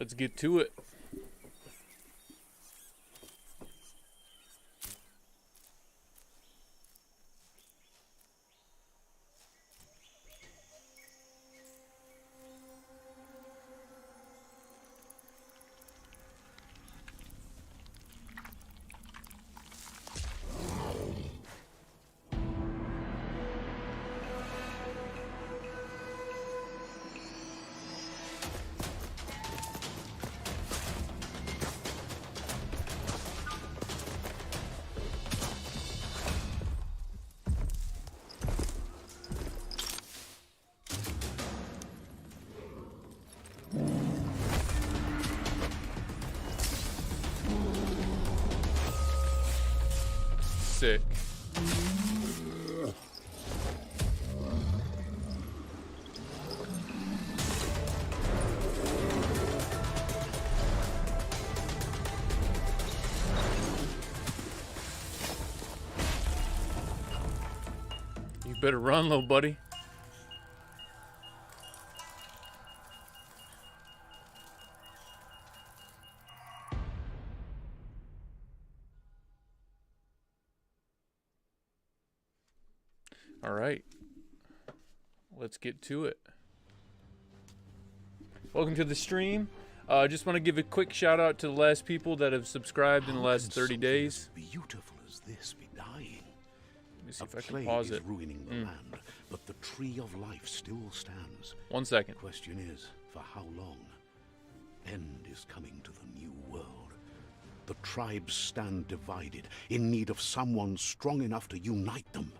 Let's get to it. Sick. You better run, little buddy. All right, let's get to it. Welcome to the stream. Just want to give a quick shout out to the last people that have subscribed in the last 30 days. Beautiful as this be dying. Let me see if I can pause it. Ruining the land, but the tree of life still stands. 1 second. The question is, for how long? End is coming to the new world. The tribes stand divided, in need of someone strong enough to unite them,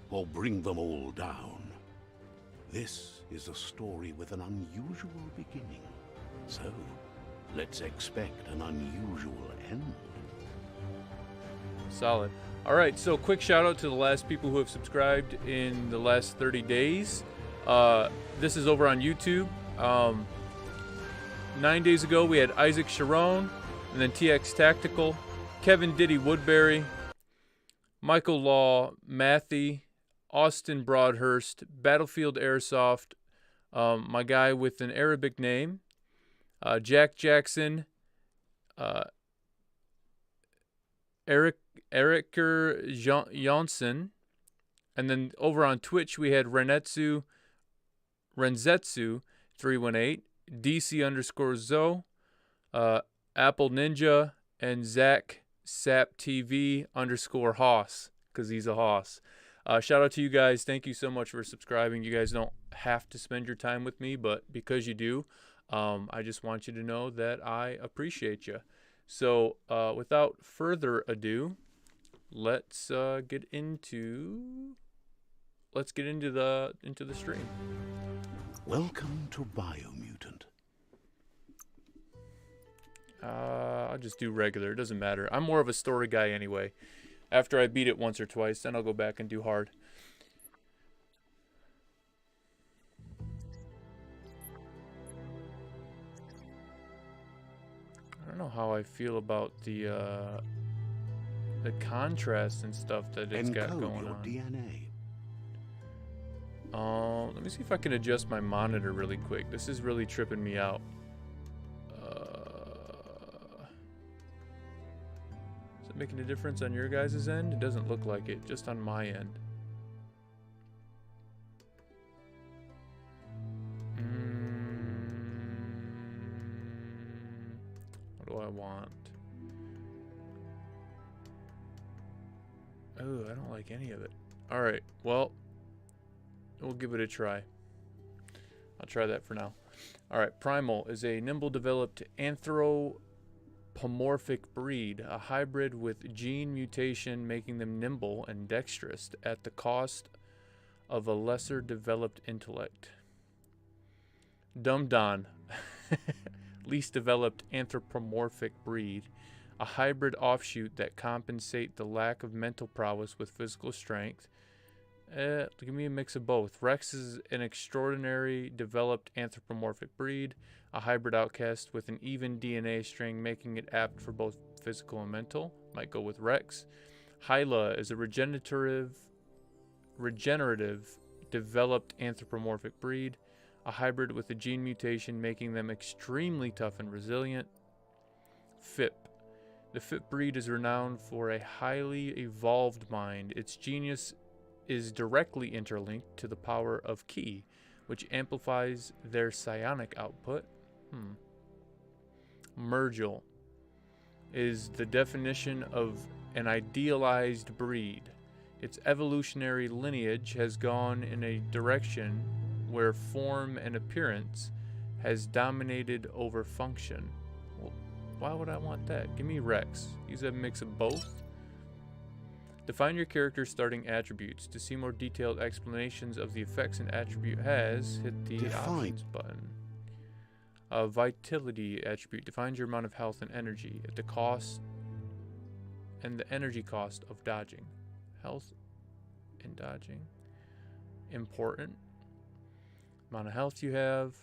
or bring them all down. This is a story with an unusual beginning. So, let's expect an unusual end. Solid. All right, so quick shout out to the last people who have subscribed in the last 30 days. This is over on YouTube. 9 days ago, we had Isaac Sharon, and then TX Tactical, Kevin Diddy Woodbury, Michael Law, Matthew, Austin Broadhurst, Battlefield Airsoft, my guy with an Arabic name, Jack Jackson, Eriker Janssen, and then over on Twitch we had Renzetsu 318, DC_Zo, Apple Ninja, and Zach Sap TV _Hoss, because he's a hoss. Shout out to you guys. Thank you so much for subscribing. You guys don't have to spend your time with me, but because you do, I just want you to know that I appreciate you. So without further ado, let's get into the stream. Welcome to Biomutant. I'll just do regular. It doesn't matter. I'm more of a story guy anyway. After I beat it once or twice, then I'll go back and do hard. I don't know how I feel about the contrast and stuff that it's got going on. DNA. Let me see if I can adjust my monitor really quick. This is really tripping me out. Is it making a difference on your guys' end? It doesn't look like it, just on my end. What do I want? Oh, I don't like any of it. Alright, well, we'll give it a try. I'll try that for now. Alright, Primal is a nimble developed anthropomorphic breed, a hybrid with gene mutation making them nimble and dexterous at the cost of a lesser developed intellect. Dumdon, least developed anthropomorphic breed, a hybrid offshoot that compensate the lack of mental prowess with physical strength. Give me a mix of both. Rex is an extraordinary developed anthropomorphic breed, a hybrid outcast with an even DNA string, making it apt for both physical and mental. Might go with Rex. Hyla is a regenerative developed anthropomorphic breed, a hybrid with a gene mutation making them extremely tough and resilient. Fip. The Fip breed is renowned for a highly evolved mind. Its genius is directly interlinked to the power of Ki, which amplifies their psionic output. Mergel is the definition of an idealized breed. Its evolutionary lineage has gone in a direction where form and appearance has dominated over function. Well, why would I want that? Give me Rex. Use a mix of both. Define your character's starting attributes. To see more detailed explanations of the effects an attribute has, hit the options button. Vitality attribute defines your amount of health and energy at the cost and the energy cost of dodging. Health and dodging. Important. Amount of health you have.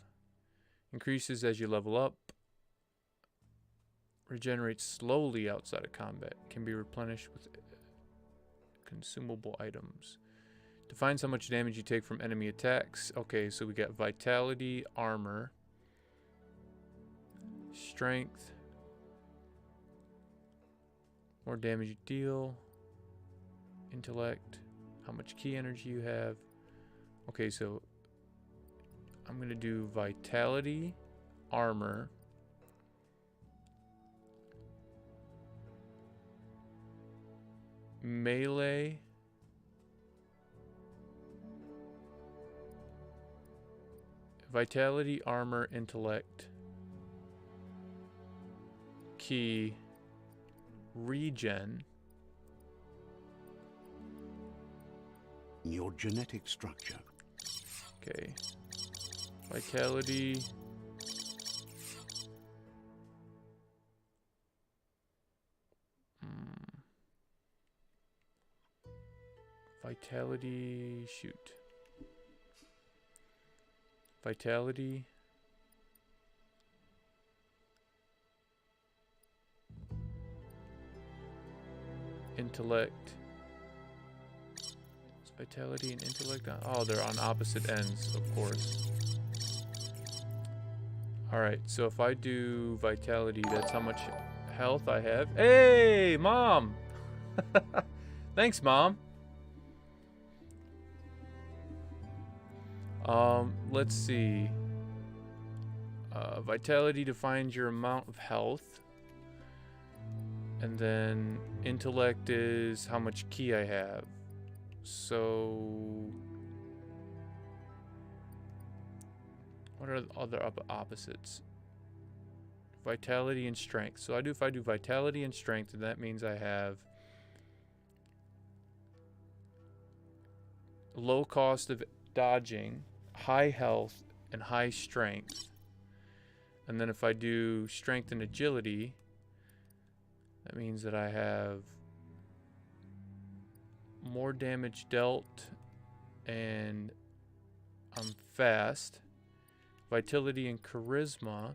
Increases as you level up. Regenerates slowly outside of combat. Can be replenished with consumable items. Defines how much damage you take from enemy attacks. Okay, so we got vitality, armor, strength, more damage you deal, intellect, how much key energy you have. Okay, so I'm going to do vitality, armor, melee, vitality, armor, intellect, key, regen. Your genetic structure. Okay. Vitality. Vitality, shoot. Vitality. Intellect. Is vitality and intellect on? Oh, they're on opposite ends, of course. Alright, so if I do vitality, that's how much health I have. Hey, Mom! Thanks, Mom. Let's see. Vitality defines your amount of health. And then intellect is how much key I have. So what are the other opposites? Vitality and strength. So if I do vitality and strength, then that means I have low cost of dodging, high health, and high strength. And then if I do strength and agility, that means that I have more damage dealt and I'm fast. Vitality and charisma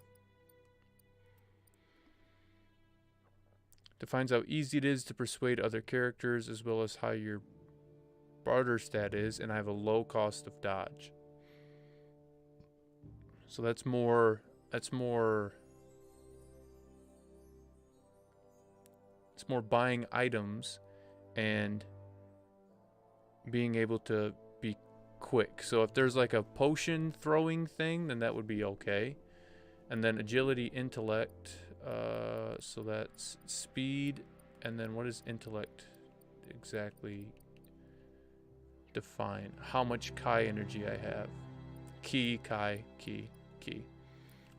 defines how easy it is to persuade other characters as well as how your barter stat is, and I have a low cost of dodge. So that's more it's more buying items and being able to be quick. So if there's like a potion throwing thing, then that would be okay. And then agility, intellect, so that's speed, and then what does intellect exactly define? How much Kai energy I have. Key, Kai, key.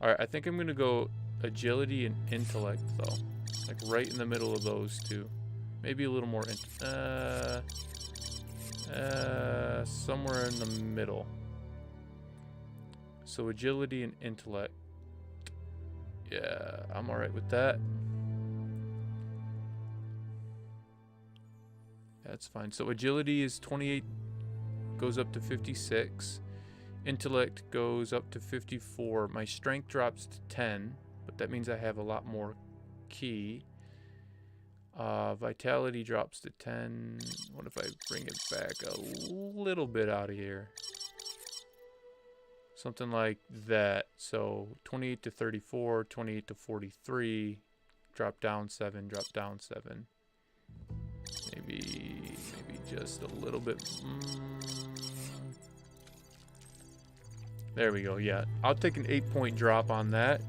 Alright, I think I'm gonna go agility and intellect though. Like right in the middle of those two. Maybe a little more somewhere in the middle. So agility and intellect. Yeah, I'm alright with that. That's fine. So agility is 28, goes up to 56. Intellect goes up to 54. My strength drops to 10, but that means I have a lot more key. Vitality drops to 10. What if I bring it back a little bit out of here? Something like that. So 28 to 34, 28 to 43, drop down 7, drop down 7. Maybe just a little bit. There we go. Yeah, I'll take an 8-point drop on that.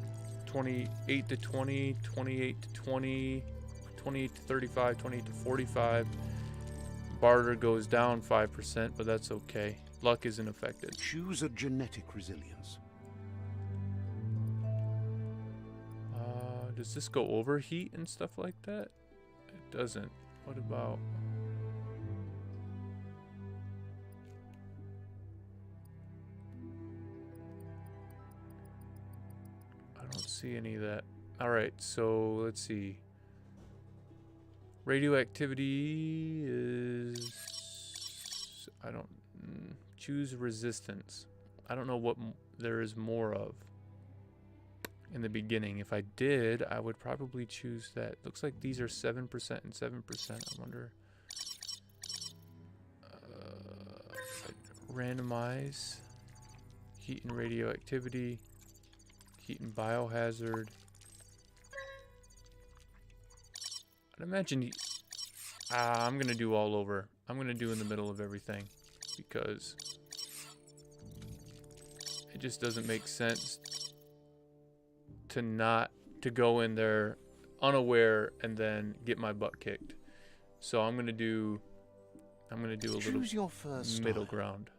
28 to 20, 28 to 20, 28 to 35, 28 to 45. Barter goes down 5%, but that's okay. Luck isn't affected. Choose a genetic resilience. Does this go over heat and stuff like that? It doesn't. What about... I don't see any of that. Alright, so let's see. Radioactivity is... I don't... choose resistance. I don't know what there is more of in the beginning. If I did, I would probably choose that. Looks like these are 7% and 7%. I wonder... randomize. Heat and radioactivity. Heat and biohazard. I'd imagine... I'm going to do all over. I'm going to do in the middle of everything. Because it just doesn't make sense to go in there unaware and then get my butt kicked. So I'm gonna do a little your first middle style. ground.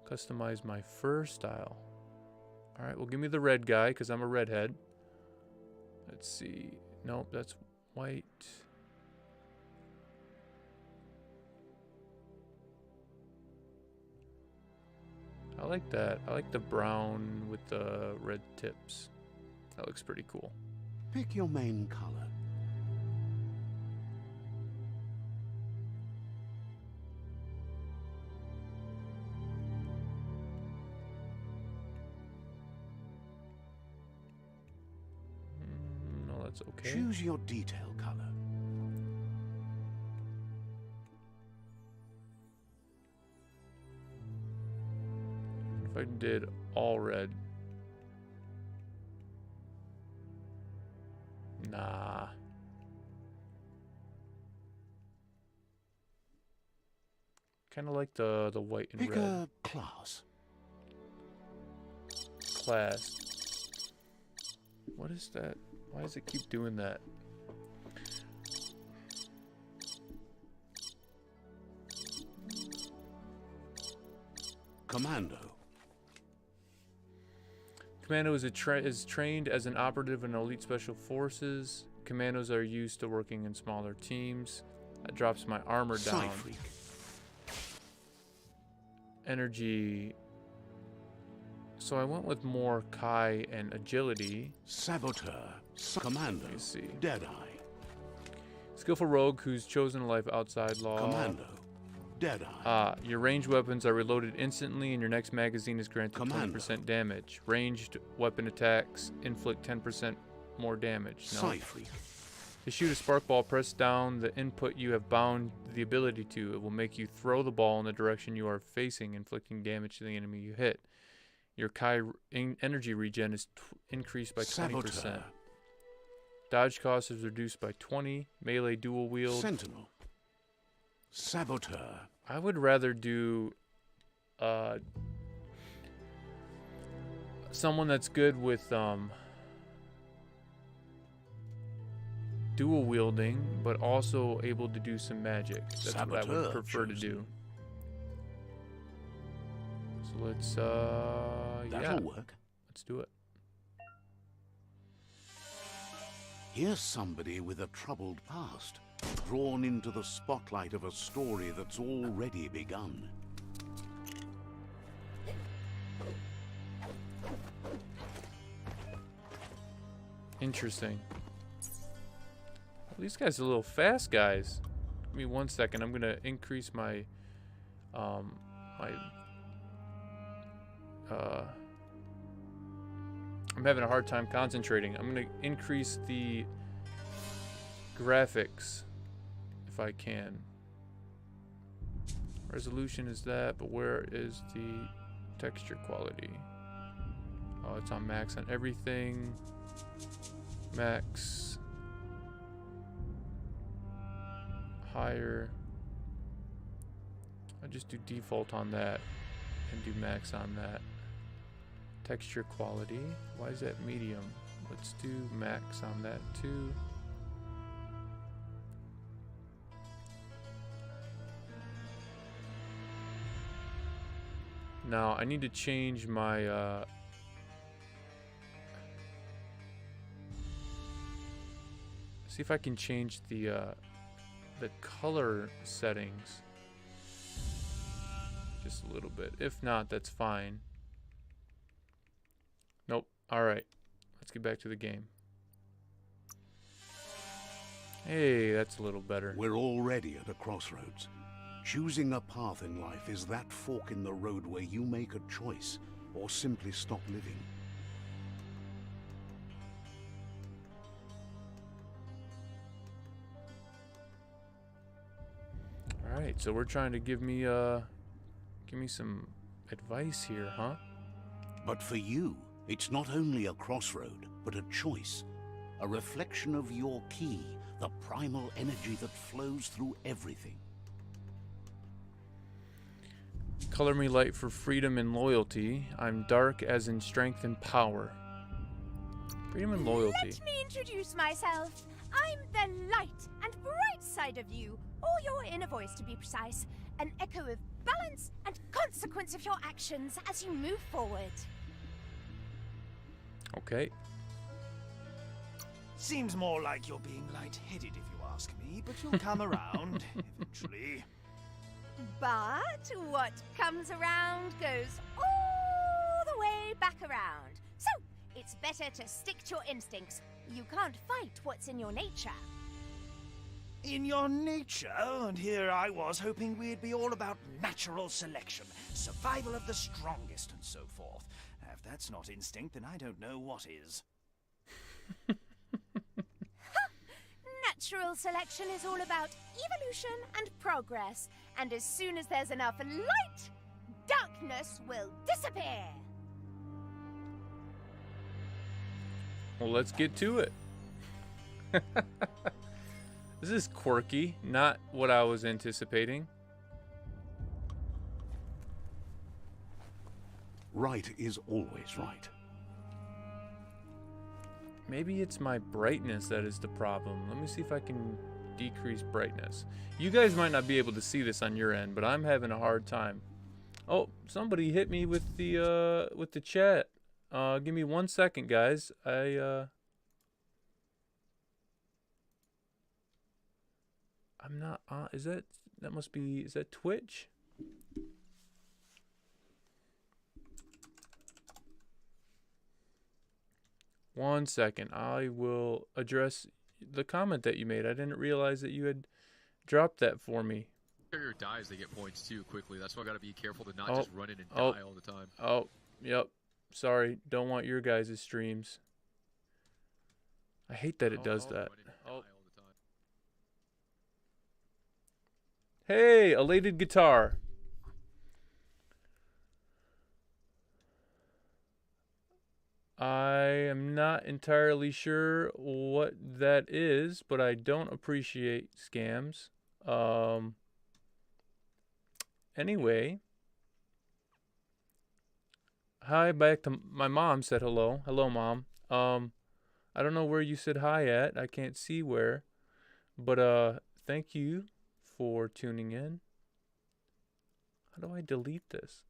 Customize my fur style. All right, well, give me the red guy because I'm a redhead. Let's see. Nope, that's white. I like that. I like the brown with the red tips. That looks pretty cool. Pick your main color. No, that's okay. Choose your detail color. If I did all red. Nah. Kind of like the white and Pick red. a class. Class. What is that? Why does it keep doing that? Commando. Commando is trained as an operative in elite special forces. Commandos are used to working in smaller teams. That drops my armor down. Psy-freak. Energy. So I went with more Kai and agility. Saboteur. Commando. Let me see. Deadeye. Skillful rogue who's chosen a life outside law. Commando. Deadeye. Your ranged weapons are reloaded instantly, and your next magazine is granted Commando. 20% damage. Ranged weapon attacks inflict 10% more damage. No. Psy-freak. To shoot a spark ball, press down the input you have bound the ability to. It will make you throw the ball in the direction you are facing, inflicting damage to the enemy you hit. Your Kai energy regen is increased by 20%. Saboteur. Dodge cost is reduced by 20. Melee dual wield. Sentinel. Saboteur. I would rather do someone that's good with dual wielding, but also able to do some magic. That's what I would Saboteur prefer to chosen. do. So let's That'll work. let's do it. Here's somebody with a troubled past, drawn into the spotlight of a story that's already begun. Interesting. Well, these guys are a little fast, guys. Give me 1 second. I'm gonna increase my I'm having a hard time concentrating. I'm gonna increase the graphics if I can. Resolution is that, but where is the Texture quality. Oh, it's on max on everything. Max. Higher. I'll just do default on that and do max on that. Texture quality. Why is that medium? Let's do max on that too. Now I need to change my see if I can change the color settings just a little bit. If not, that's fine. Nope. Alright. Let's get back to the game. Hey, that's a little better. We're already at a crossroads. Choosing a path in life is that fork in the road where you make a choice or simply stop living. Alright, so we're trying to give me some advice here, huh? But for you, it's not only a crossroad, but a choice. A reflection of your key, the primal energy that flows through everything. Color me light for freedom and loyalty. I'm dark as in strength and power. Freedom and loyalty. Let me introduce myself. I'm the light and bright side of you, or your inner voice to be precise. An echo of balance and consequence of your actions as you move forward. Okay. Seems more like you're being light-headed if you ask me, but you'll come around eventually. But what comes around goes all the way back around. So, it's better to stick to your instincts. You can't fight what's in your nature. In your nature, and here I was hoping we'd be all about natural selection, survival of the strongest, and so forth. If that's not instinct, then I don't know what is. Natural selection is all about evolution and progress, and as soon as there's enough light, darkness will disappear. Well, let's get to it. This is quirky, not what I was anticipating. Right is always right. Maybe it's my brightness that is the problem. Let me see if I can decrease brightness. You guys might not be able to see this on your end, but I'm having a hard time. Oh, somebody hit me with the chat. Give me 1 second, guys. I'm not on. Is that must be, is that Twitch? One second. I will address the comment that you made. I didn't realize that you had dropped that for me. Carrier dies, they get points too quickly. That's why I got to be careful to not just run in and die all the time. Oh, yep. Sorry. Don't want your guys' streams. I hate that it does that. Hey, elated guitar. I am not entirely sure what that is, but I don't appreciate scams. Anyway. Hi, back to my mom said hello. Hello, Mom. I don't know where you said hi at. I can't see where. But thank you for tuning in. How do I delete this?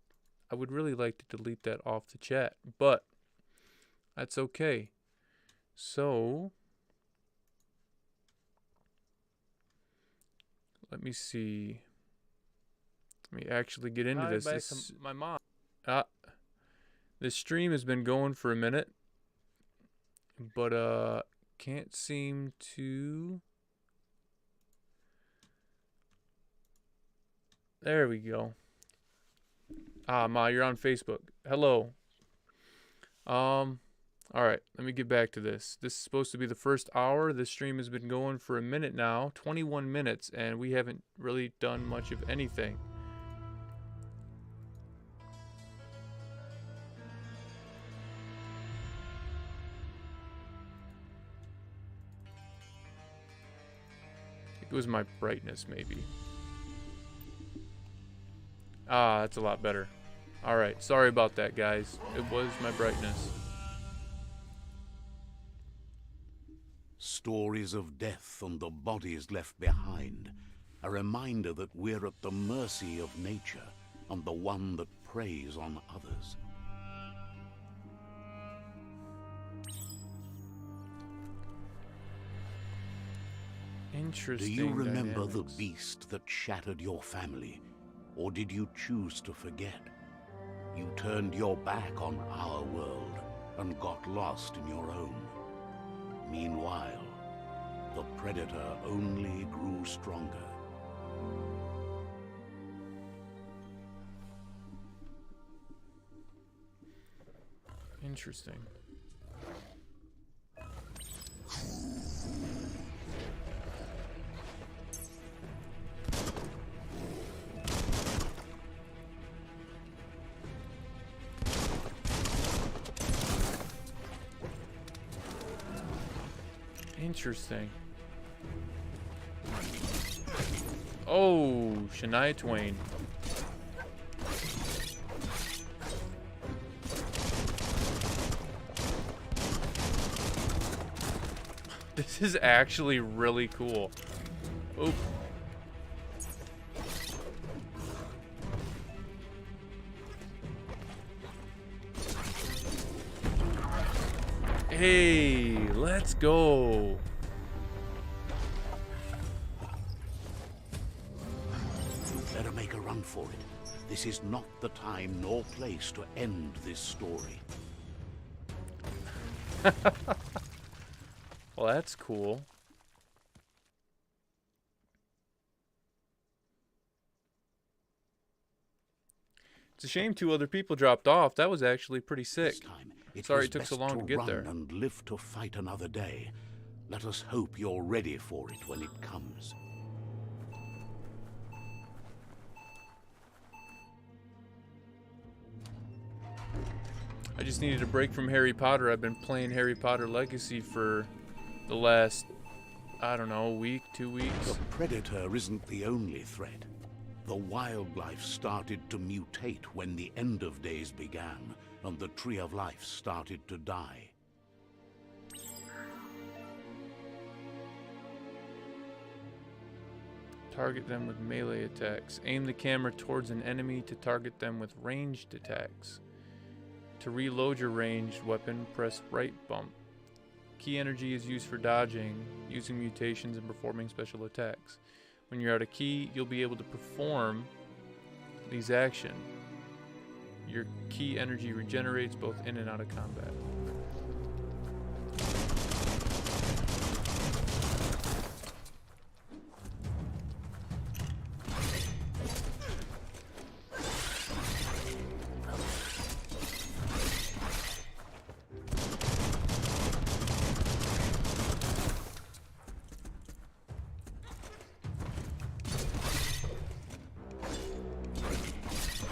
I would really like to delete that off the chat, but that's okay. So, let me see. Let me actually get into this. Back to my mom. This stream has been going for a minute, but can't seem to. There we go. Ma, you're on Facebook. Hello. All right, let me get back to this. This is supposed to be the first hour. This stream has been going for a minute now, 21 minutes, and we haven't really done much of anything. It was my brightness, maybe. Ah, that's a lot better. Alright, sorry about that, guys. It was my brightness. Stories of death and the bodies left behind. A reminder that we're at the mercy of nature and the one that preys on others. Interesting. Do you remember the dynamics. beast that shattered your family? Or did you choose to forget? You turned your back on our world and got lost in your own. Meanwhile, the predator only grew stronger. Interesting. Interesting. Oh, Shania Twain. This is actually really cool. Oop. Hey, let's go. Better make a run for it. This is not the time nor place to end this story. Well, that's cool. It's a shame 2 other people dropped off. That was actually pretty sick. This time, Sorry was it took so best long to get run there. and live to fight another day. Let us hope you're ready for it when it comes. I just needed a break from Harry Potter. I've been playing Harry Potter Legacy for the last, I don't know, a week, 2 weeks. The predator isn't the only threat. The wildlife started to mutate when the end of days began, and the tree of life started to die. Target them with melee attacks. Aim the camera towards an enemy to target them with ranged attacks. To reload your ranged weapon, press right bump. Key energy is used for dodging, using mutations, and performing special attacks. When you're out of key, you'll be able to perform these actions. Your key energy regenerates both in and out of combat.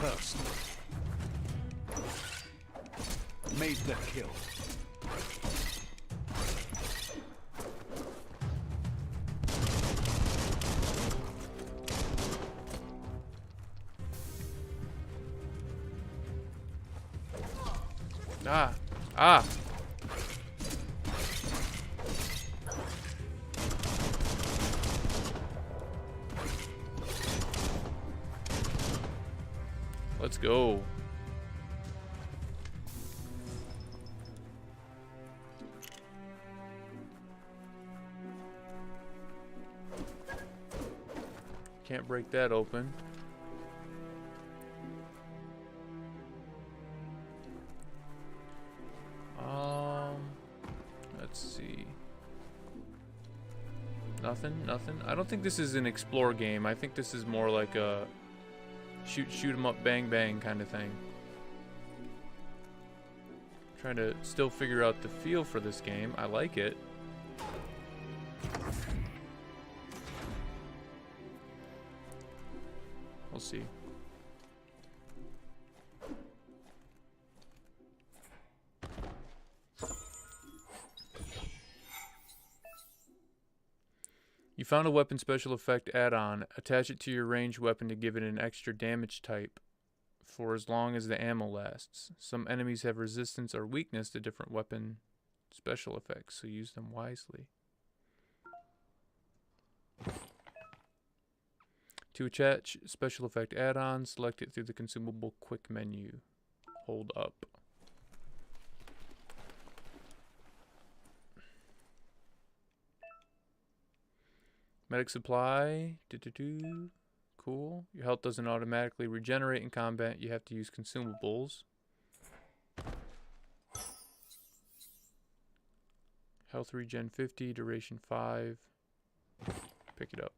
First, made the kill. Ah! Ah! Let's go. Can't break that open. Let's see. Nothing. I don't think this is an explore game. I think this is more like a shoot 'em up, bang bang kind of thing. Trying to still figure out the feel for this game. I like it. We'll see. You found a weapon special effect add-on. Attach it to your ranged weapon to give it an extra damage type for as long as the ammo lasts. Some enemies have resistance or weakness to different weapon special effects, so use them wisely. To attach special effect add-on, select it through the consumable quick menu. Hold up. Medic supply. Cool. Your health doesn't automatically regenerate in combat. You have to use consumables. Health regen 50, duration 5. Pick it up.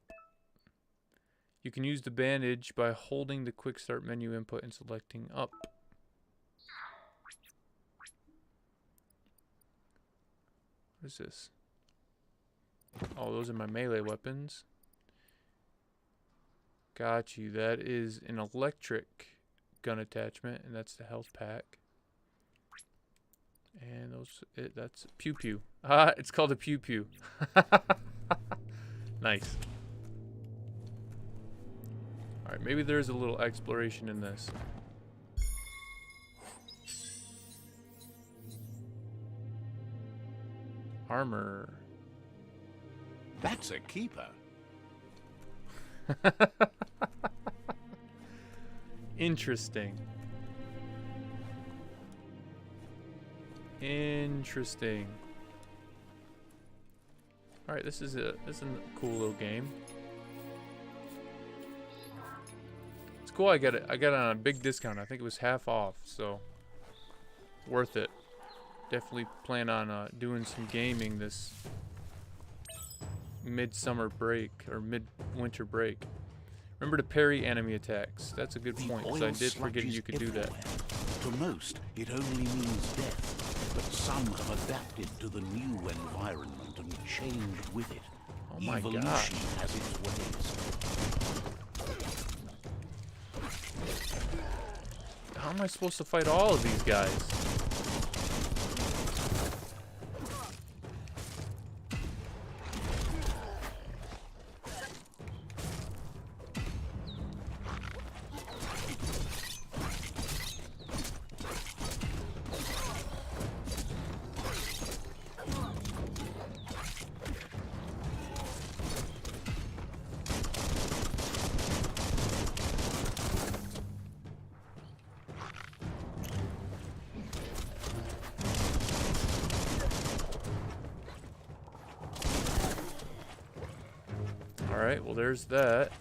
You can use the bandage by holding the quick start menu input and selecting up. What is this? Oh, those are my melee weapons. Got you. That is an electric gun attachment, and that's the health pack. And that's pew pew. Ah, it's called a pew pew. Nice. Alright, maybe there's a little exploration in this. Armor. That's a keeper. Interesting. Interesting. Alright, this is a cool little game. It's cool I got it on a big discount. I think it was half off, so worth it. Definitely plan on doing some gaming this midsummer break or midwinter break. Remember to parry enemy attacks. That's a good point, because I did forget you could do that. To most, it only means death, but some have adapted to the new environment and changed with it. Oh my God. Evolution has its ways. How am I supposed to fight all of these guys? Alright, well there's that.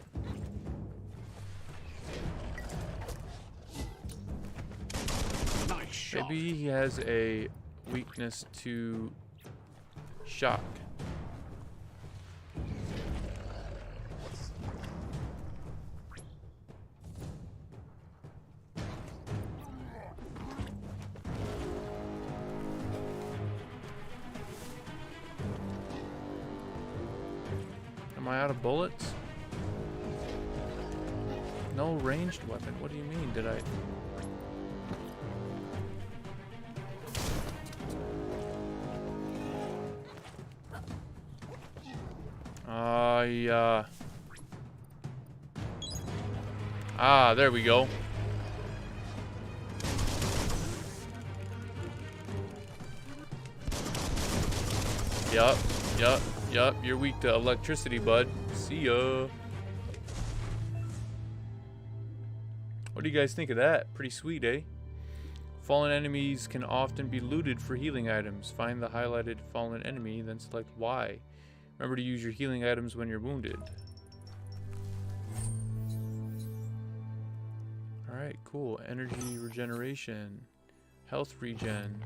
Nice shot. Maybe he has a weakness to shock. Am I out of bullets? No ranged weapon. What do you mean? Did I... yeah. Ah, there we go. Yup. You're weak to electricity, bud. See ya. What do you guys think of that? Pretty sweet, eh? Fallen enemies can often be looted for healing items. Find the highlighted fallen enemy, then select Y. Remember to use your healing items when you're wounded. Alright, cool. Energy regeneration. Health regen.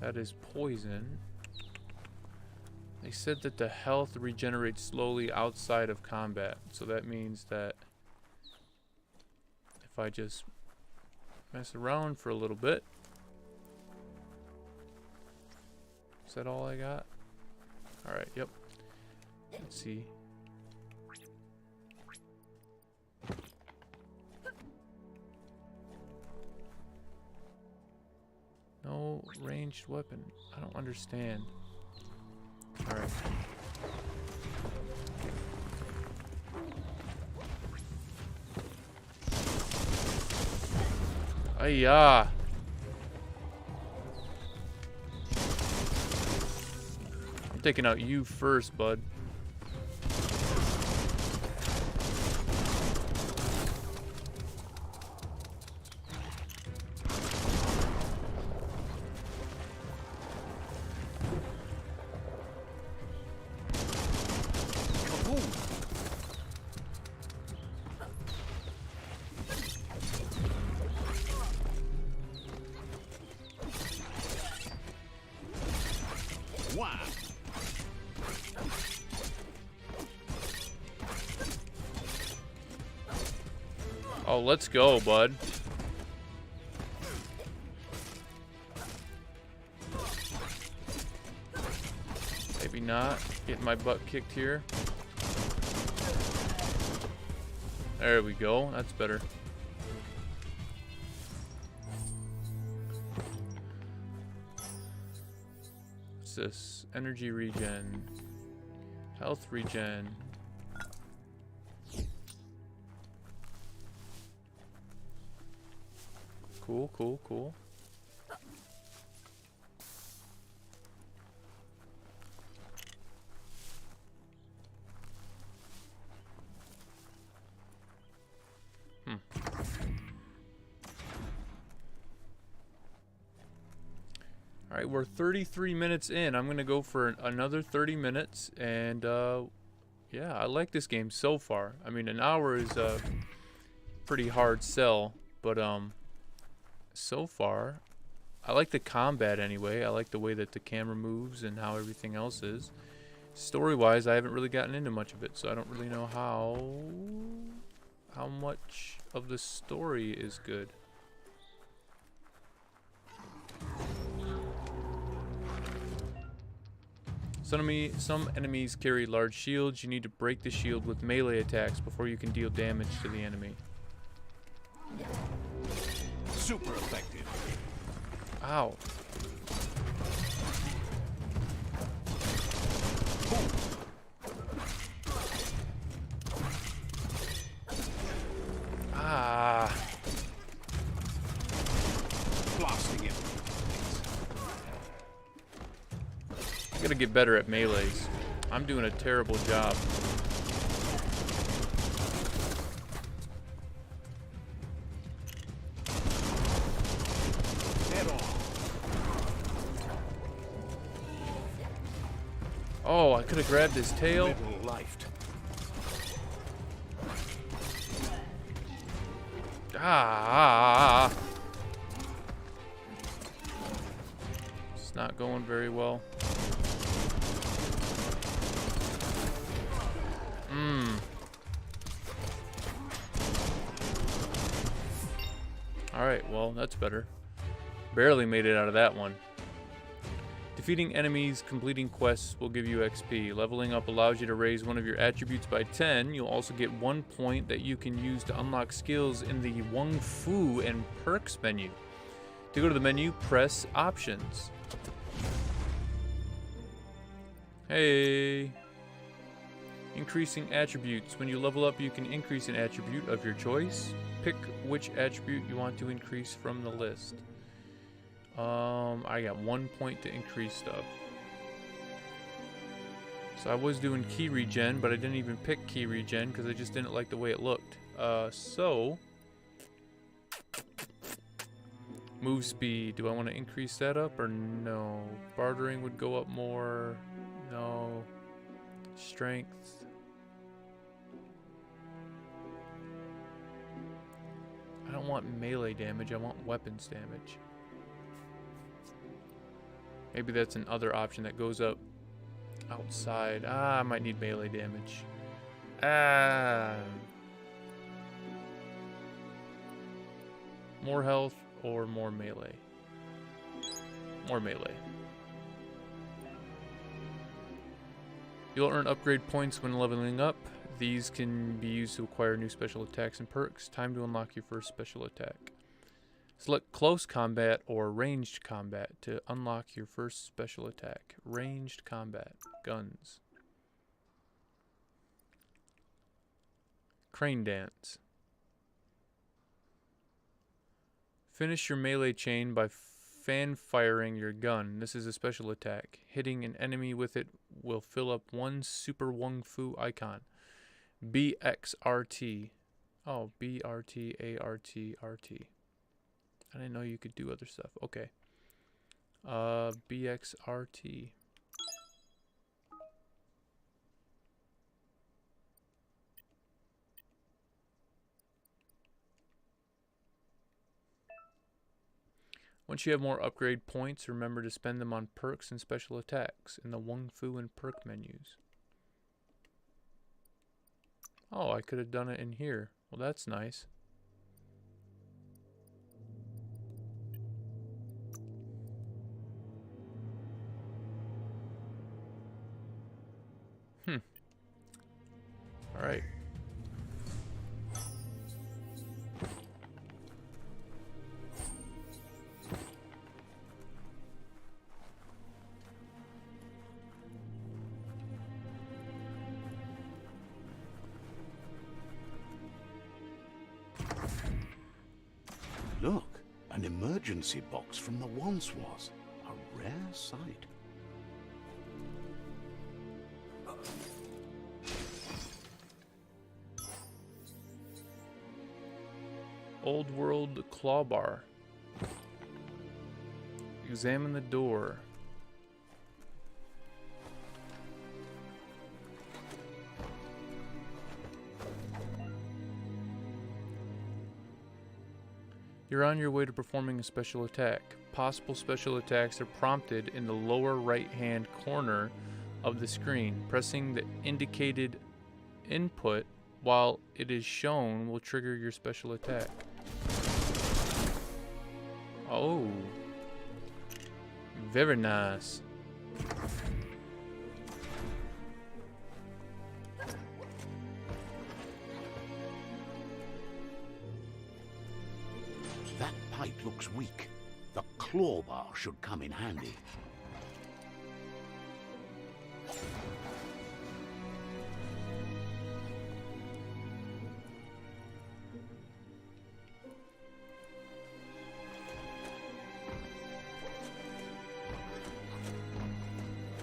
That is poison. They said that the health regenerates slowly outside of combat. So that means that if I just mess around for a little bit. Is that all I got? Alright, yep. Let's see. No ranged weapon. I don't understand. Alright. Ayah! I'm taking out you first, bud. Oh, let's go, bud. Maybe not. Getting my butt kicked here. There we go. That's better. What's this? Energy regen. Health regen. Cool, cool, cool. All right, we're 33 minutes in. I'm gonna go for another 30 minutes, and yeah, I like this game so far. I mean, an hour is a pretty hard sell, but so far, I like the combat anyway. I like the way that the camera moves and how everything else is. Story-wise, I haven't really gotten into much of it, so I don't really know how much of the story is good. Some enemies carry large shields. You need to break the shield with melee attacks before you can deal damage to the enemy. Super effective. Ow. Ah. Blasting it. I gotta get better at melees. I'm doing a terrible job. Oh, I could have grabbed his tail. Ah. It's not going very well. Alright, well, that's better. Barely made it out of that one. Defeating enemies, completing quests will give you XP. Leveling up allows you to raise one of your attributes by 10. You'll also get 1 point that you can use to unlock skills in the Wung Fu and Perks menu. To go to the menu, press Options. Hey! Increasing attributes. When you level up, you can increase an attribute of your choice. Pick which attribute you want to increase from the list. I got 1 point to increase stuff. So I was doing key regen, but I didn't even pick key regen because I just didn't like the way it looked. So move speed. Do I want to increase that up or no? Bartering would go up more. No. Strength. I don't want melee damage. I want weapons damage. Maybe that's another option that goes up outside. Ah, I might need melee damage. Ah. More health or more melee? More melee. You'll earn upgrade points when leveling up. These can be used to acquire new special attacks and perks. Time to unlock your first special attack. Select close combat or ranged combat to unlock your first special attack. Ranged combat. Guns. Crane dance. Finish your melee chain by fan firing your gun. This is a special attack. Hitting an enemy with it will fill up one super Wung Fu icon. BXRT. Oh, BRT. I didn't know you could do other stuff. Okay. BXRT. Once you have more upgrade points, remember to spend them on perks and special attacks in the Wung Fu and perk menus. Oh, I could have done it in here. Well, that's nice. All right. Look, an emergency box from the once was. A rare sight. Old World Claw Bar. Examine the door. You're on your way to performing a special attack. Possible special attacks are prompted in the lower right-hand corner of the screen. Pressing the indicated input while it is shown will trigger your special attack. Oh. Very nice. That pipe looks weak. The claw bar should come in handy.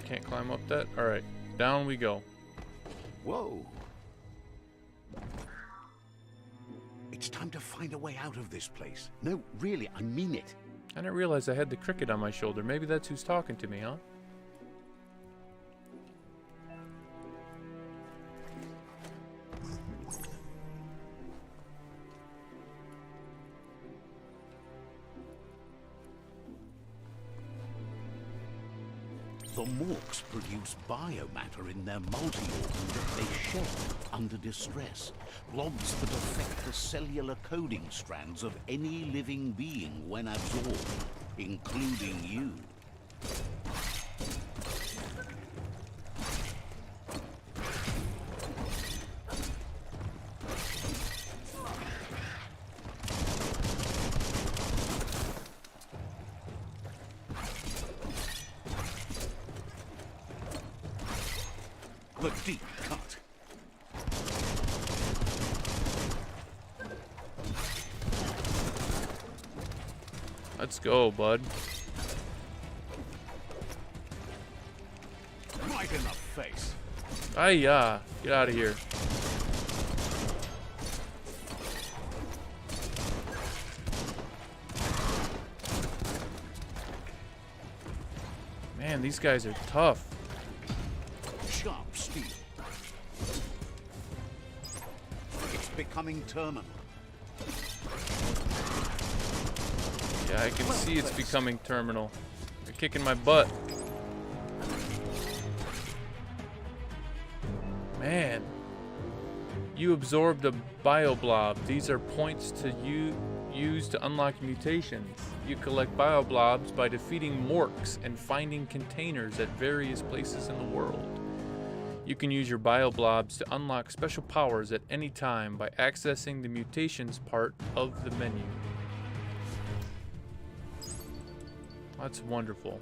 Can't climb up that? Alright, down we go. Whoa. It's time to find a way out of this place. No, really, I mean it. I didn't realize I had the cricket on my shoulder. Maybe that's who's talking to me, huh? The Morks produce biomatter in their multi-organ that they shed under distress. Blobs that affect the cellular coding strands of any living being when absorbed, including you. The deep cut. Let's go, bud. Right in the face. Ay-ya. Get out of here. Man, these guys are tough. Sharp steel. It's becoming terminal. Yeah, I can see it's becoming terminal. They're kicking my butt. Man. You absorbed a bioblob. These are points to use to unlock mutations. You collect bioblobs by defeating Morks and finding containers at various places in the world. You can use your bioblobs to unlock special powers at any time by accessing the mutations part of the menu. That's wonderful.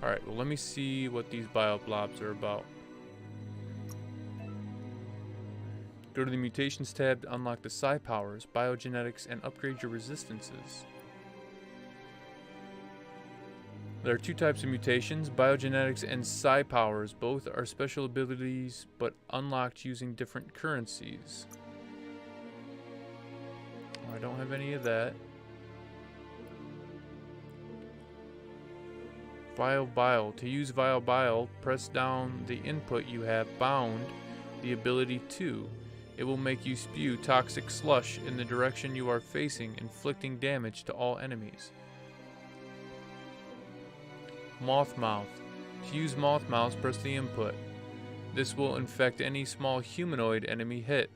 Alright, well let me see what these bioblobs are about. Go to the Mutations tab to unlock the Psi powers, biogenetics, and upgrade your resistances. There are two types of mutations, biogenetics and Psi powers. Both are special abilities, but unlocked using different currencies. I don't have any of that. Vile Bile. To use Vile Bile, press down the input you have bound the ability to. It will make you spew toxic slush in the direction you are facing, inflicting damage to all enemies. Mothmouth. To use Mothmouth, press the input. This will infect any small humanoid enemy hit.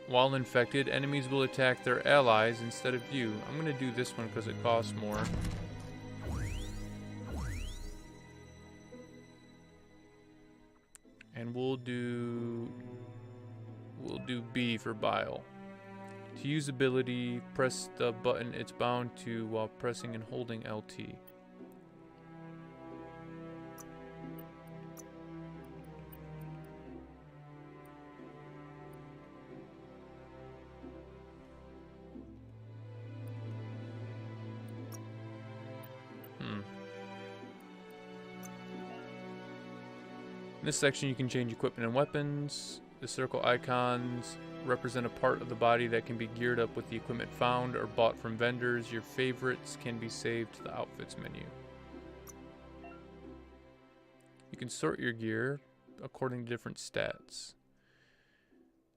While infected, enemies will attack their allies instead of you. I'm going to do this one because it costs more. And we'll do B for Bile. To use ability, press the button it's bound to while pressing and holding LT. In this section you can change equipment and weapons. The circle icons represent a part of the body that can be geared up with the equipment found or bought from vendors. Your favorites can be saved to the outfits menu. You can sort your gear according to different stats.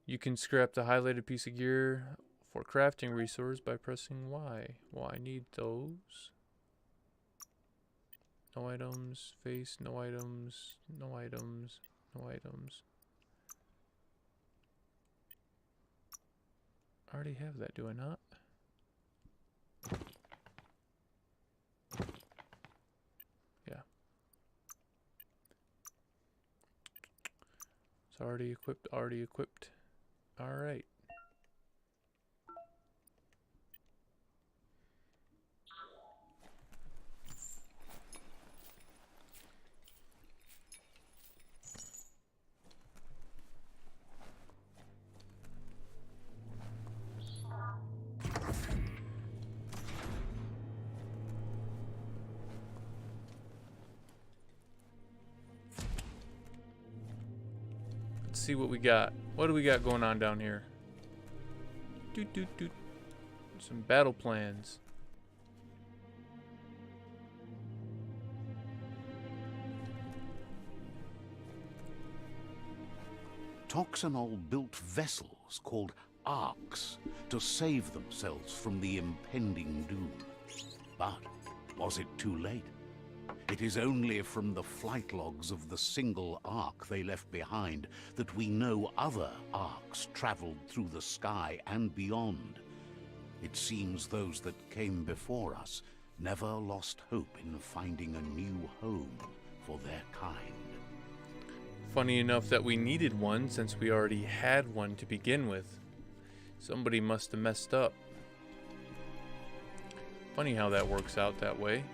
You can scrap the highlighted piece of gear for crafting resource by pressing Y. Well, I need those. No items, face, no items, no items, no items. I already have that, do I not? Yeah. It's already equipped, already equipped. Alright. Let's see what we got. What do we got going on down here? Doot, doot, doot. Some battle plans. Toxanol built vessels called arks to save themselves from the impending doom. But was it too late? It is only from the flight logs of the single ark they left behind that we know other arks traveled through the sky and beyond. It seems those that came before us never lost hope in finding a new home for their kind. Funny enough that we needed one since we already had one to begin with. Somebody must have messed up. Funny how that works out that way.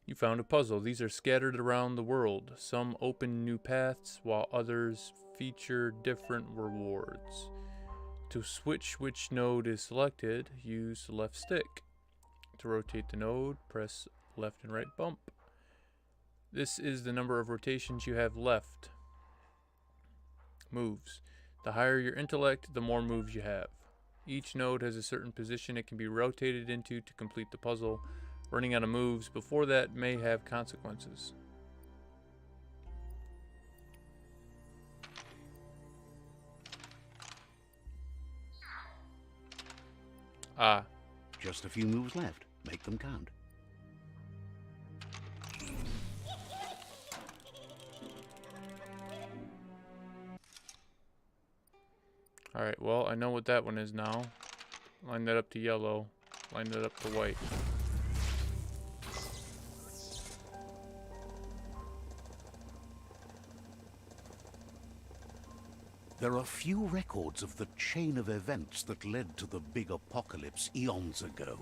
You found a puzzle. These are scattered around the world. Some open new paths, while others feature different rewards. To switch which node is selected, use the left stick. To rotate the node, press left and right bump. This is the number of rotations you have left. Moves. The higher your intellect, the more moves you have. Each node has a certain position it can be rotated into to complete the puzzle. Running out of moves before that may have consequences. Ah. Just a few moves left. Make them count. Alright, well, I know what that one is now. Line that up to yellow. Line that up to white. There are few records of the chain of events that led to the big apocalypse eons ago,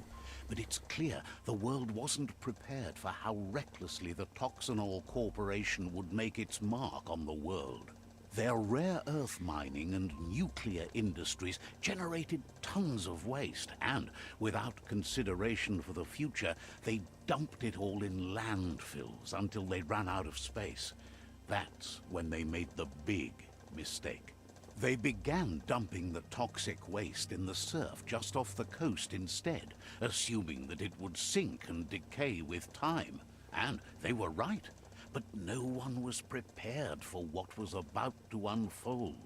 but it's clear the world wasn't prepared for how recklessly the Toxanol Corporation would make its mark on the world. Their rare earth mining and nuclear industries generated tons of waste, and without consideration for the future, they dumped it all in landfills until they ran out of space. That's when they made the big mistake. They began dumping the toxic waste in the surf just off the coast instead, assuming that it would sink and decay with time. And they were right. But no one was prepared for what was about to unfold.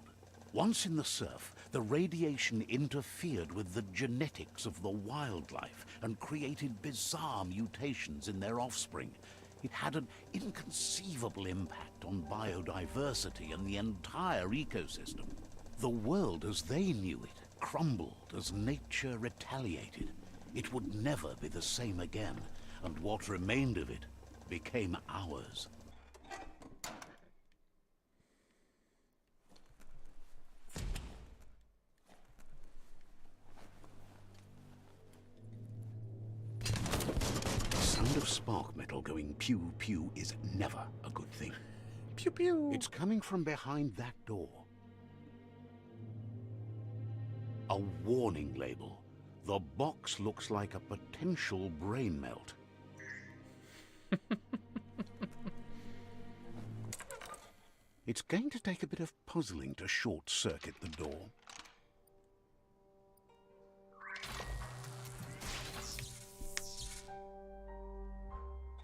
Once in the surf, the radiation interfered with the genetics of the wildlife and created bizarre mutations in their offspring. It had an inconceivable impact on biodiversity and the entire ecosystem. The world as they knew it crumbled as nature retaliated. It would never be the same again, and what remained of it became ours. The sound of spark metal going pew pew is never a good thing. Pew pew. It's coming from behind that door. A warning label. The box looks like a potential brain melt. It's going to take a bit of puzzling to short-circuit the door.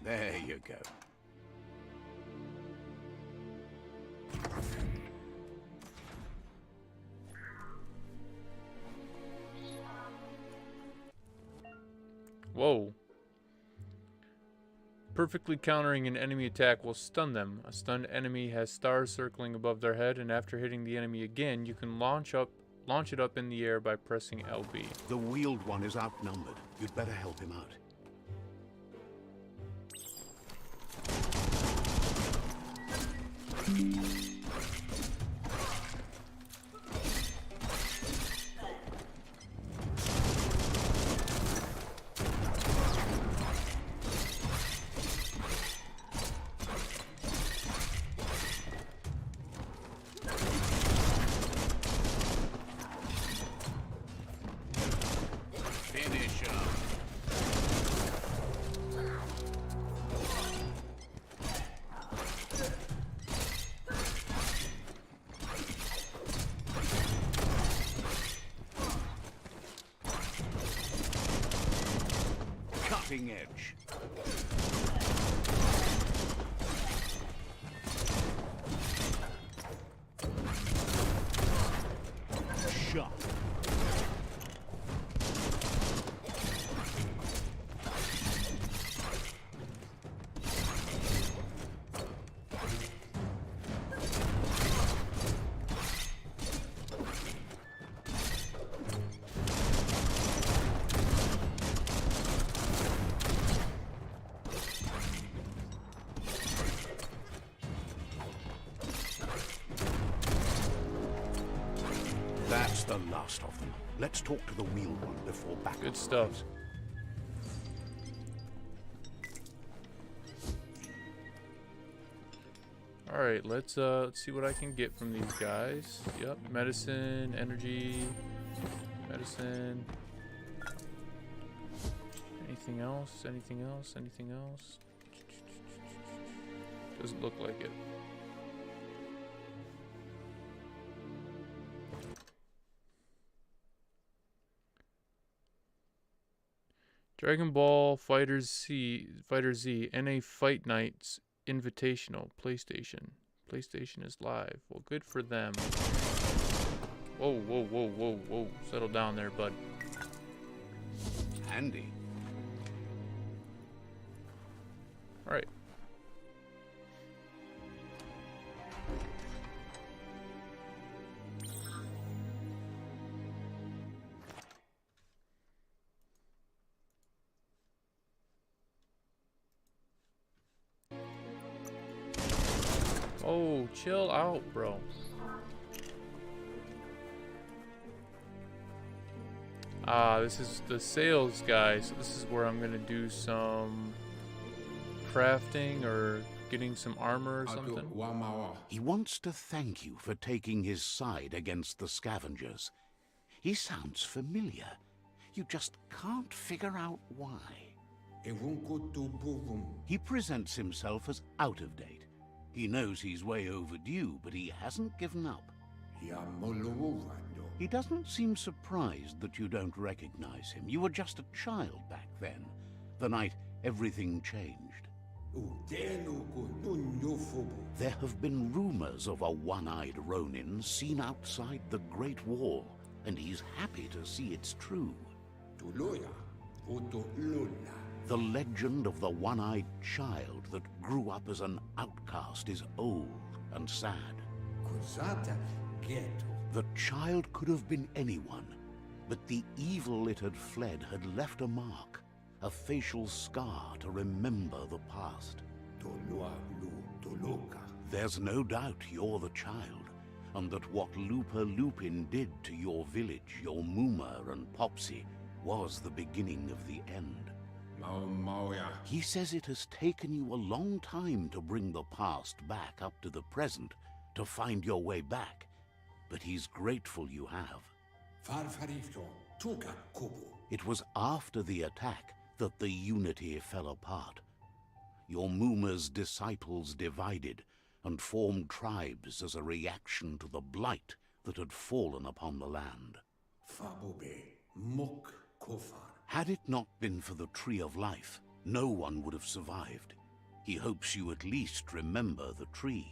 There you go. Whoa. Perfectly countering an enemy attack will stun them. A stunned enemy has stars circling above their head, and after hitting the enemy again, you can launch it up in the air by pressing LB. The wheeled one is outnumbered. You'd better help him out. Cutting edge. Sharp. That's the last of them. Let's talk to the wheeled one before back. Good stuff. Alright, let's see what I can get from these guys. Yep, medicine, energy, medicine. Anything else? Anything else? Anything else? Doesn't look like it. Dragon Ball Fighter Z NA Fight Nights Invitational PlayStation. PlayStation is live. Well, good for them. Whoa, whoa, whoa, whoa, whoa. Settle down there, bud. Handy. Alright. Oh, chill out, bro. Ah, this is the sales guy, so this is where I'm gonna do some crafting or getting some armor or something. He wants to thank you for taking his side against the scavengers. He sounds familiar. You just can't figure out why. He presents himself as out of date. He knows he's way overdue, but he hasn't given up. He doesn't seem surprised that you don't recognize him. You were just a child back then, the night everything changed. There have been rumors of a one-eyed Ronin seen outside the Great Wall, and he's happy to see it's true. The legend of the one-eyed child that grew up as an outcast is old and sad. The child could have been anyone, but the evil it had fled had left a mark, a facial scar to remember the past. There's no doubt you're the child, and that what Lupa Lupin did to your village, your Muma and Popsy, was the beginning of the end. He says it has taken you a long time to bring the past back up to the present, to find your way back, but he's grateful you have. It was after the attack that the unity fell apart. Your Muma's disciples divided and formed tribes as a reaction to the blight that had fallen upon the land. Had it not been for the Tree of Life, no one would have survived. He hopes you at least remember the tree.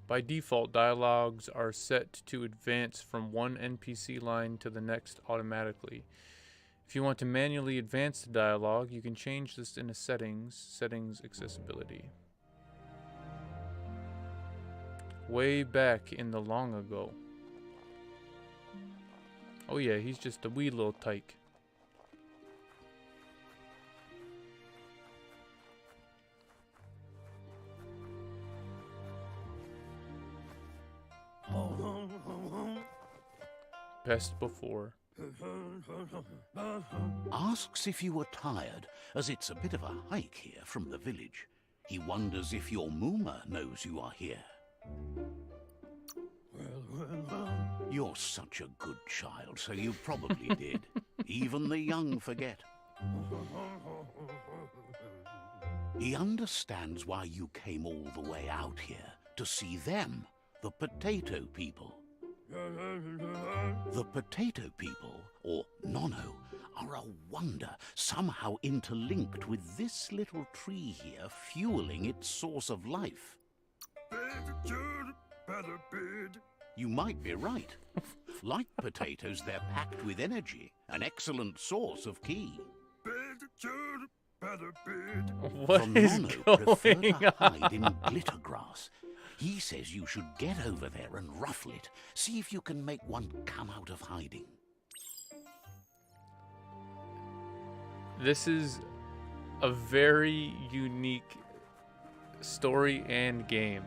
By default, dialogues are set to advance from one NPC line to the next automatically. If you want to manually advance the dialogue, you can change this in the settings accessibility. Way back in the long ago. Oh yeah, he's just a wee little tyke. Best before. Asks if you were tired, as it's a bit of a hike here from the village. He wonders if your Muma knows you are here. You're such a good child, so you probably did. Even the young forget. He understands why you came all the way out here, to see them, the potato people. The potato people, or Nono, are a wonder, somehow interlinked with this little tree here fueling its source of life. You might be right. Like potatoes, they're packed with energy, an excellent source of ki. What is Nono prefer going to hide on? in glitter grass. He says you should get over there and ruffle it. See if you can make one come out of hiding. This is a very unique story and game,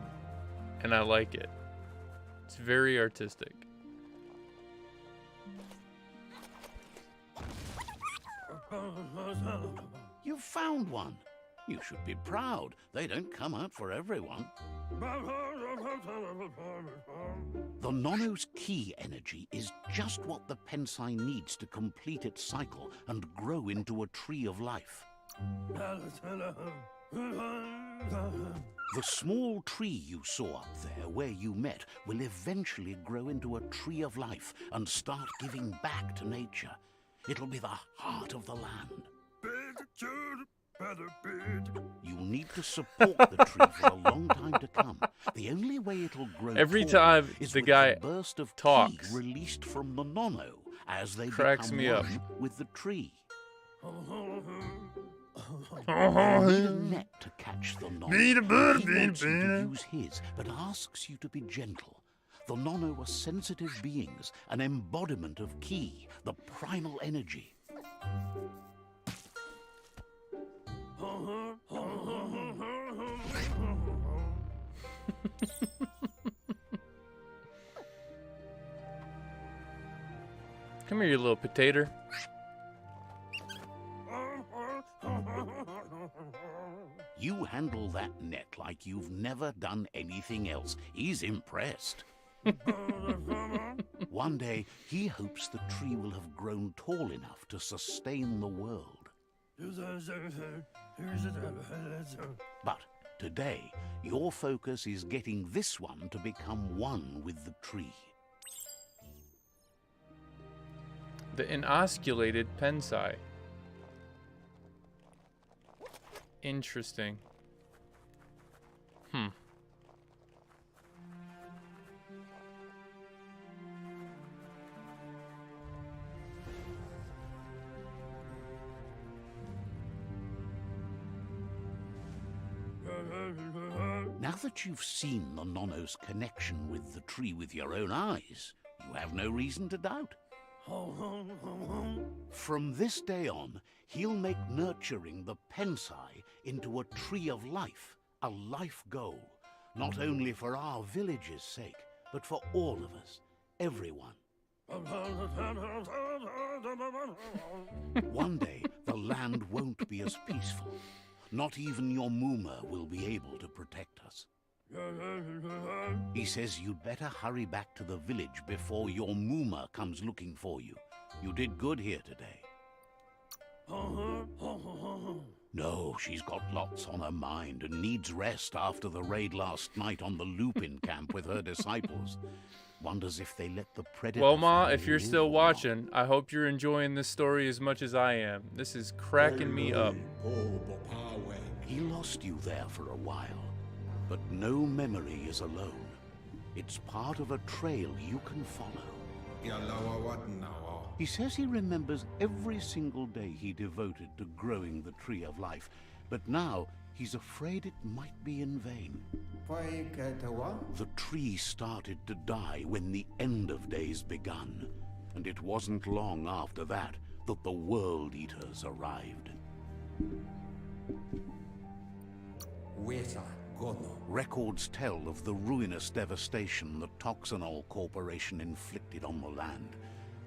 and I like it. It's very artistic. You found one. You should be proud. They don't come out for everyone. The Nono's ki energy is just what the Pensai needs to complete its cycle and grow into a tree of life. The small tree you saw up there where you met will eventually grow into a tree of life and start giving back to nature. It'll be the heart of the land. You'll need to support the tree for a long time to come. The only way it'll grow Every taller time is the with guy burst of talks, ki released from the Nono as they cracks become me up. one with the tree. You need a net to catch the Nono. He wants you to use his, but asks you to be gentle. The Nono are sensitive beings, an embodiment of ki, the primal energy. Come here, you little potato. You handle that net like you've never done anything else. He's impressed. One day, he hopes the tree will have grown tall enough to sustain the world. But today, your focus is getting this one to become one with the tree. The inosculated Pazi. Interesting. Now that you've seen the Nono's connection with the tree with your own eyes, you have no reason to doubt. From this day on, he'll make nurturing the Pazi into a tree of life, a life goal, not only for our village's sake, but for all of us, everyone. One day, the land won't be as peaceful. Not even your Muma will be able to protect us. He says you'd better hurry back to the village before your Muma comes looking for you. You did good here today. No, she's got lots on her mind and needs rest after the raid last night on the Lupin camp with her disciples. Wonders if they let the predator... Well, Ma, if you're still watching, I hope you're enjoying this story as much as I am. This is cracking me up. He lost you there for a while, but no memory is alone. It's part of a trail you can follow. He says he remembers every single day he devoted to growing the Tree of Life, but now he's afraid it might be in vain. The tree started to die when the end of days begun, and it wasn't long after that that the World Eaters arrived. Records tell of the ruinous devastation the Toxanol Corporation inflicted on the land.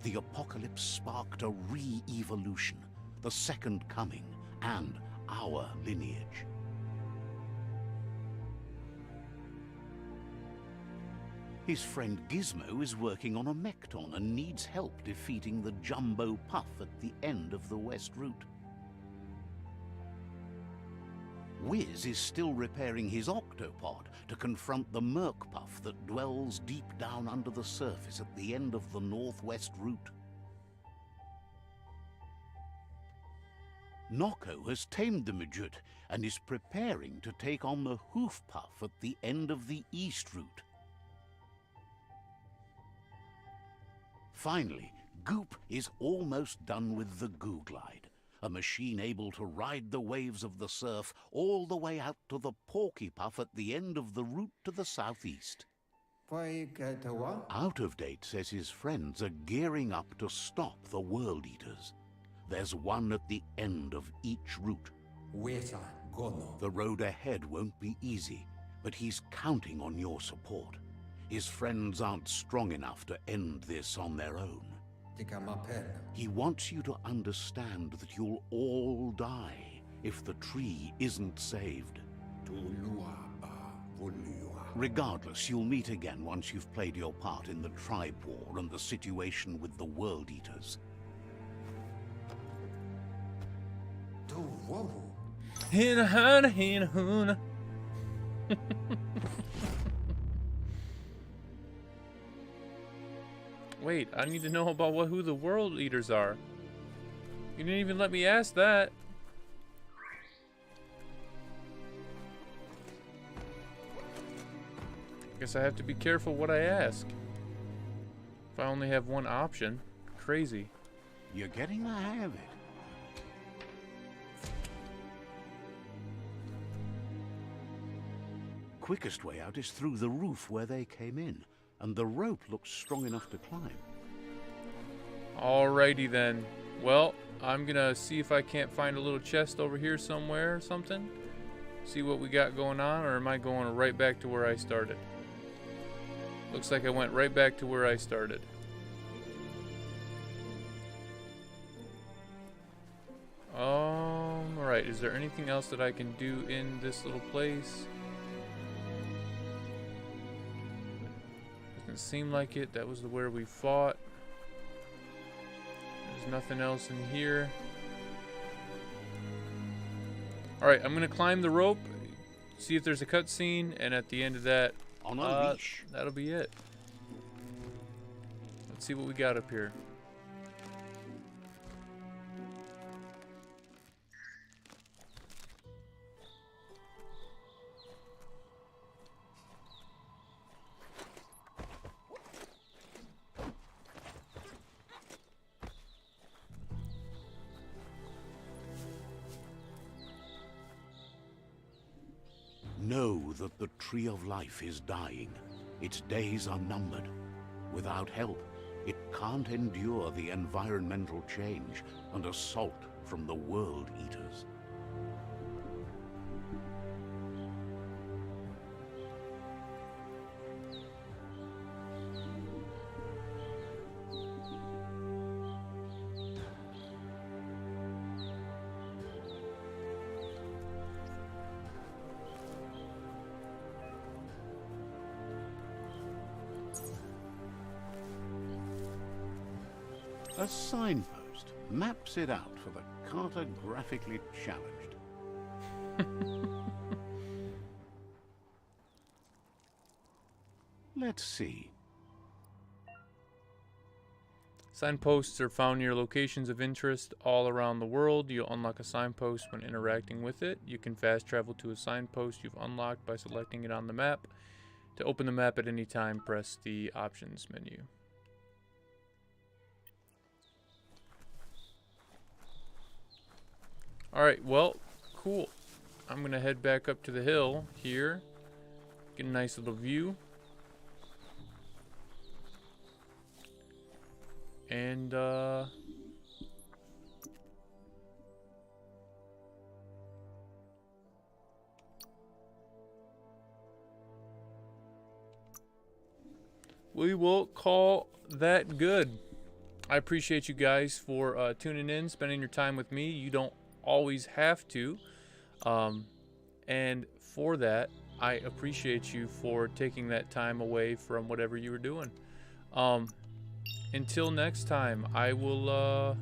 The apocalypse sparked a re-evolution, the Second Coming, and our lineage. His friend Gizmo is working on a Mekton and needs help defeating the Jumbo Puff at the end of the West Route. Wiz is still repairing his octopod to confront the Merc Puff that dwells deep down under the surface at the end of the Northwest Route. Noko has tamed the Midget and is preparing to take on the Hoof Puff at the end of the East Route. Finally, Goop is almost done with the Goo Glide, a machine able to ride the waves of the surf all the way out to the Porky Puff at the end of the route to the southeast. Out of Date says his friends are gearing up to stop the World Eaters. There's one at the end of each route. The road ahead won't be easy, but he's counting on your support. His friends aren't strong enough to end this on their own. He wants you to understand that you'll all die if the tree isn't saved. Regardless, you'll meet again once you've played your part in the tribe war and the situation with the World Eaters. Wait, I need to know about who the World Eaters are. You didn't even let me ask that. Guess I have to be careful what I ask. If I only have one option. Crazy. You're getting the hang of it. Quickest way out is through the roof where they came in, and the rope looks strong enough to climb. Alrighty then. well, I'm gonna see if I can't find a little chest over here somewhere or something. See what we got going on, or am I going right back to where I started? Looks like I went right back to where I started. Alright, is there anything else that I can do in this little place? Doesn't seem like it. That was where we fought. There's nothing else in here. Alright, I'm gonna climb the rope, see if there's a cutscene, and at the end of that, On a leash. that'll be it. Let's see what we got up here. Know that the Tree of Life is dying. Its days are numbered. Without help, it can't endure the environmental change and assault from the World Eaters. A signpost maps it out for the cartographically challenged. Let's see. Signposts are found near locations of interest all around the world. You'll unlock a signpost when interacting with it. You can fast travel to a signpost you've unlocked by selecting it on the map. To open the map at any time, press the options menu. Alright, well, cool. I'm gonna head back up to the hill here. Get a nice little view. And, we will call that good. I appreciate you guys for tuning in, spending your time with me. You don't always have to. And for that, I appreciate you for taking that time away from whatever you were doing. Until next time, I will